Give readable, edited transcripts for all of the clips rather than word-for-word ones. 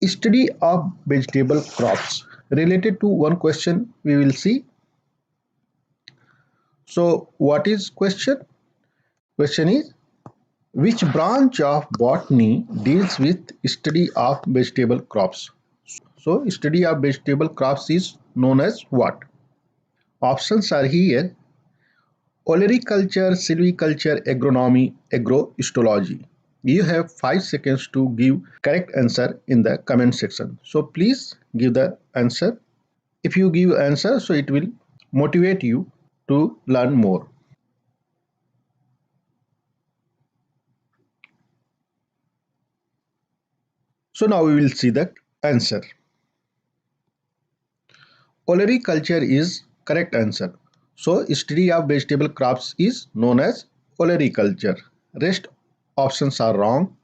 Study of vegetable crops. Related to one question we will see. So what is question? Question is, which branch of botany deals with study of vegetable crops? So study of vegetable crops is known as what? Options are here: olericulture, silviculture, agronomy, agrohistology. You have 5 seconds to give correct answer in the comment section. So please give the answer. If you give answer, so it will motivate you to learn more. So now we will see the answer. Olericulture is correct answer. So study of vegetable crops is known as olericulture. Rest options are wrong.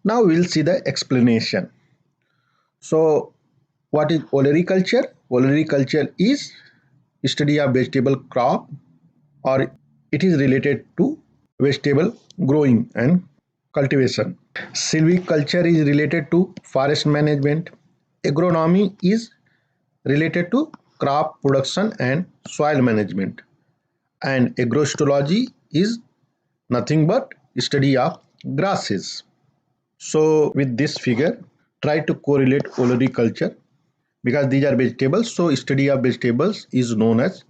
Now we will see the explanation. So what is olericulture? Olericulture is study of vegetable crop, or it is related to vegetable growing and cultivation. Silviculture is related to forest management. Agronomy is related to crop production and soil management. And agrohistology is nothing but study of grasses. So with this figure, try to correlate olericulture because these are vegetables. So study of vegetables is known as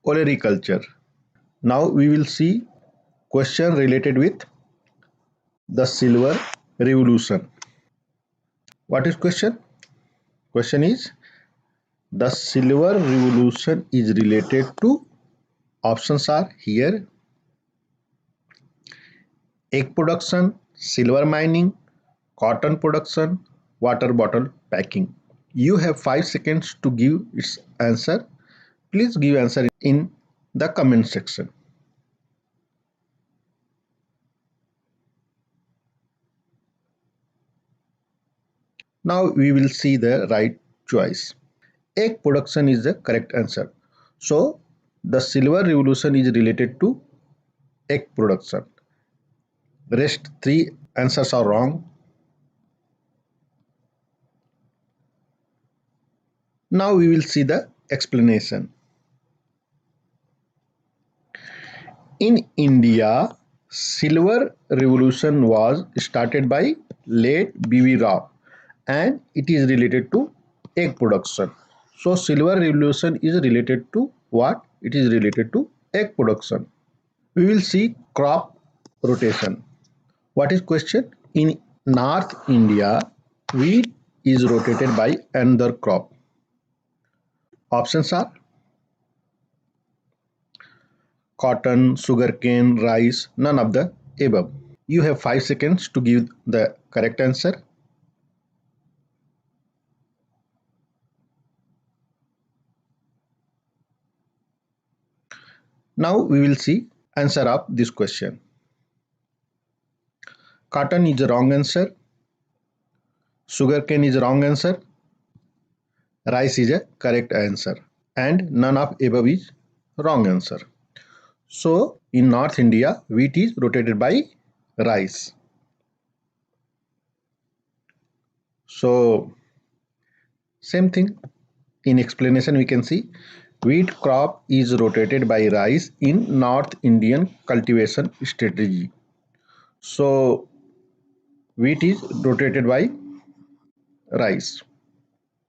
olericulture. Now we will see question related with the silver revolution. What is question? Question is, the silver revolution is related to, options are here: egg production, silver mining, cotton production, water bottle packing. You have 5 seconds to give its answer. Please give answer in the comment section. Now we will see the right choice. Egg production is the correct answer. So the silver revolution is related to egg production. Rest 3 answers are wrong. Now we will see the explanation. In India, silver revolution was started by late B.V. Rao and it is related to egg production. So silver revolution is related to what? It is related to egg production. We will see crop rotation. What is question? In North India, wheat is rotated by another crop. Options are cotton, sugarcane, rice, none of the above. You have 5 seconds to give the correct answer. Now we will see answer of this question. Cotton is the wrong answer. Sugarcane is the wrong answer. Rice is a correct answer. And none of above is wrong answer. So in North India, wheat is rotated by rice. So same thing. In explanation we can see wheat crop is rotated by rice in North Indian cultivation strategy. So wheat is rotated by rice.